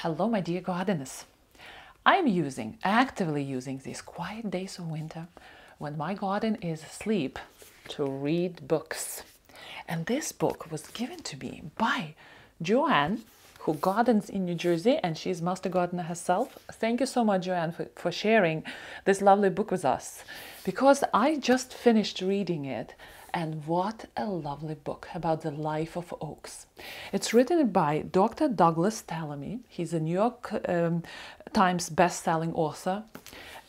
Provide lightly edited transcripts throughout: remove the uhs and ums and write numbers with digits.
Hello, my dear gardeners. I'm actively using these quiet days of winter when my garden is asleep to read books. And this book was given to me by Joanne, who gardens in New Jersey, and she's Master Gardener herself. Thank you so much, Joanne, for sharing this lovely book with us, because I just finished reading it. And what a lovely book about the life of oaks. It's written by Dr. Douglas Tallamy. He's a New York Times best-selling author.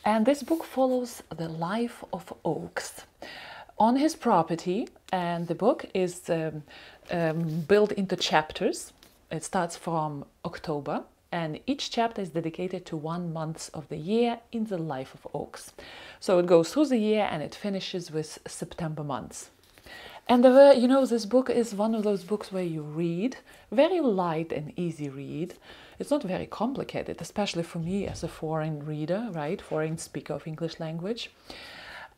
And this book follows the life of oaks on his property. And the book is built into chapters. It starts from October. And each chapter is dedicated to 1 month of the year in the life of oaks. So it goes through the year and it finishes with September months. And this book is one of those books where you read, very light and easy read. It's not very complicated, especially for me as a foreign reader, right? Foreign speaker of English language.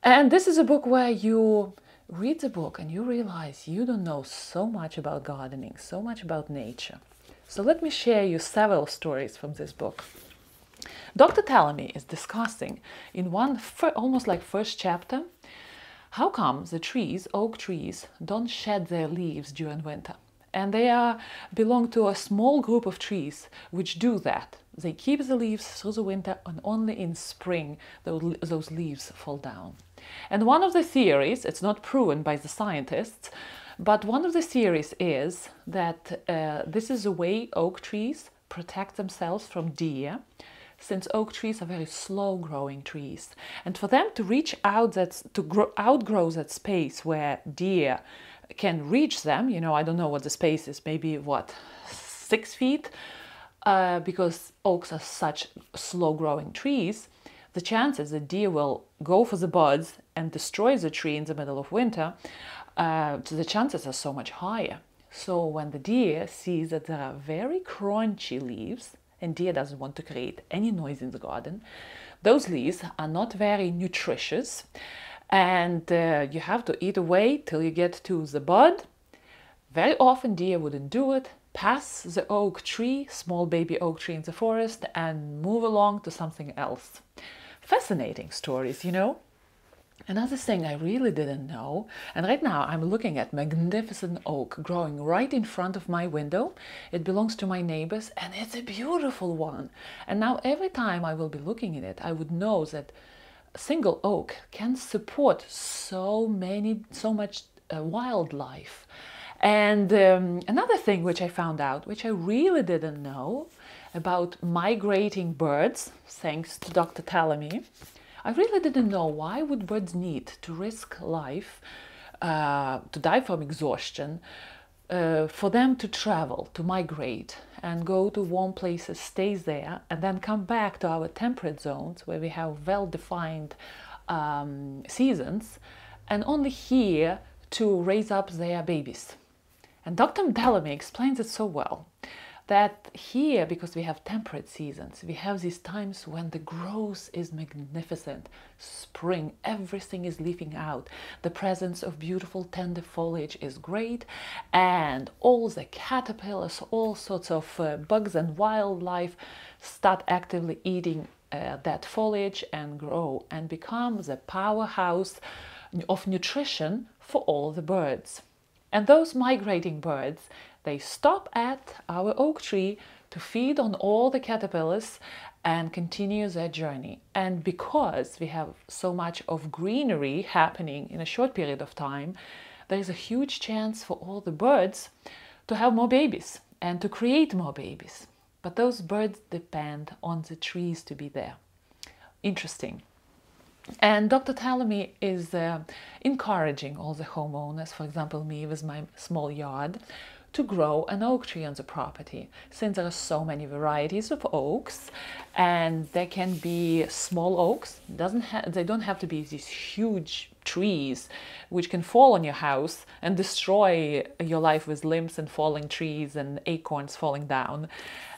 And this is a book where you read the book and you realize you don't know so much about gardening, so much about nature. So let me share you several stories from this book. Dr. Tallamy is discussing in one almost like first chapter, how come the trees, oak trees, don't shed their leaves during winter? And they belong to a small group of trees which do that. They keep the leaves through the winter, and only in spring those leaves fall down. And one of the theories, it's not proven by the scientists, but one of the theories is that this is the way oak trees protect themselves from deer, since oak trees are very slow-growing trees. And for them to reach out, outgrow that space where deer can reach them, I don't know what the space is, maybe 6 feet, because oaks are such slow-growing trees, the chances that deer will go for the buds and destroy the tree in the middle of winter, the chances are so much higher. So when the deer sees that there are very crunchy leaves, and deer doesn't want to create any noise in the garden, those leaves are not very nutritious, and you have to eat away till you get to the bud. Very often deer wouldn't do it, pass the oak tree, small baby oak tree in the forest, and move along to something else. Fascinating stories, Another thing I really didn't know, and right now I'm looking at magnificent oak growing right in front of my window. It belongs to my neighbors and it's a beautiful one. And now every time I will be looking at it, I would know that a single oak can support so much wildlife. And another thing which I found out, which I really didn't know, about migrating birds, thanks to Dr. Tallamy. I really didn't know why would birds need to risk life, to die from exhaustion, for them to travel, to migrate and go to warm places, stay there, and then come back to our temperate zones where we have well-defined seasons, and only here to raise up their babies. And Dr. Tallamy explains it so well, that here, because we have temperate seasons, we have these times when the growth is magnificent. Spring, everything is leafing out. The presence of beautiful tender foliage is great, and all the caterpillars, all sorts of bugs and wildlife start actively eating that foliage and grow and become the powerhouse of nutrition for all the birds. And those migrating birds, they stop at our oak tree to feed on all the caterpillars and continue their journey. And because we have so much of greenery happening in a short period of time, there is a huge chance for all the birds to have more babies and to create more babies. But those birds depend on the trees to be there. Interesting. And Dr. Tallamy is encouraging all the homeowners, for example me with my small yard, to grow an oak tree on the property, since there are so many varieties of oaks, and there can be small oaks. They don't have to be these huge trees which can fall on your house and destroy your life with limbs and falling trees and acorns falling down.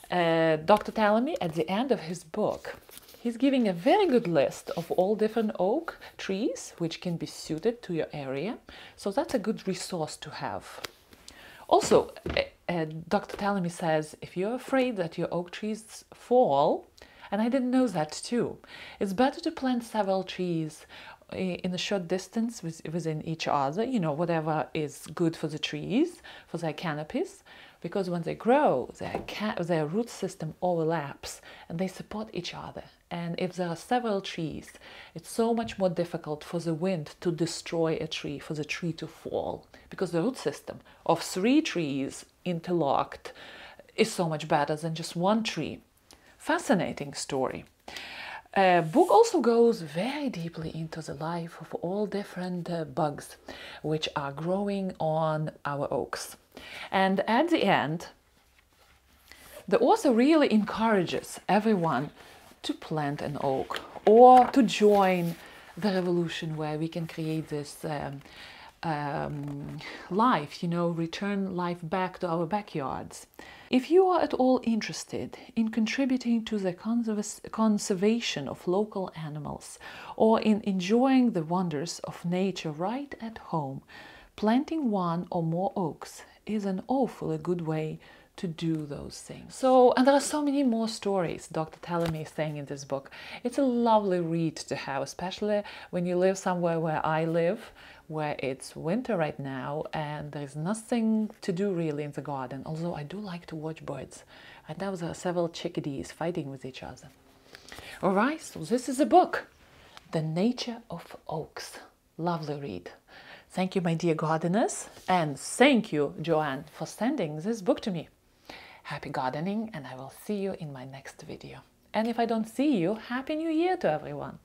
Dr. Tallamy, at the end of his book, he's giving a very good list of all different oak trees which can be suited to your area. So that's a good resource to have. Also, Dr. Tallamy says, if you're afraid that your oak trees fall, and I didn't know that too, it's better to plant several trees in a short distance within each other, you know, whatever is good for the trees, for their canopies, because when they grow, their root system overlaps and they support each other. And if there are several trees, it's so much more difficult for the wind to destroy a tree, for the tree to fall, because the root system of 3 trees interlocked is so much better than just 1 tree. Fascinating story. Book also goes very deeply into the life of all different bugs which are growing on our oaks. And at the end, the author really encourages everyone to plant an oak or to join the revolution where we can create this life, you know, return life back to our backyards. If you are at all interested in contributing to the conservation of local animals or in enjoying the wonders of nature right at home, planting 1 or more oaks is an awfully good way to do those things. So, and there are so many more stories Dr. Tallamy is saying in this book. It's a lovely read to have, especially when you live somewhere where I live, where it's winter right now and there's nothing to do really in the garden, although I do like to watch birds. Right now there are several chickadees fighting with each other. All right, so this is a book, The Nature of Oaks. Lovely read. Thank you, my dear gardeners, and thank you, Joanne, for sending this book to me. Happy gardening, and I will see you in my next video. And if I don't see you, Happy New Year to everyone!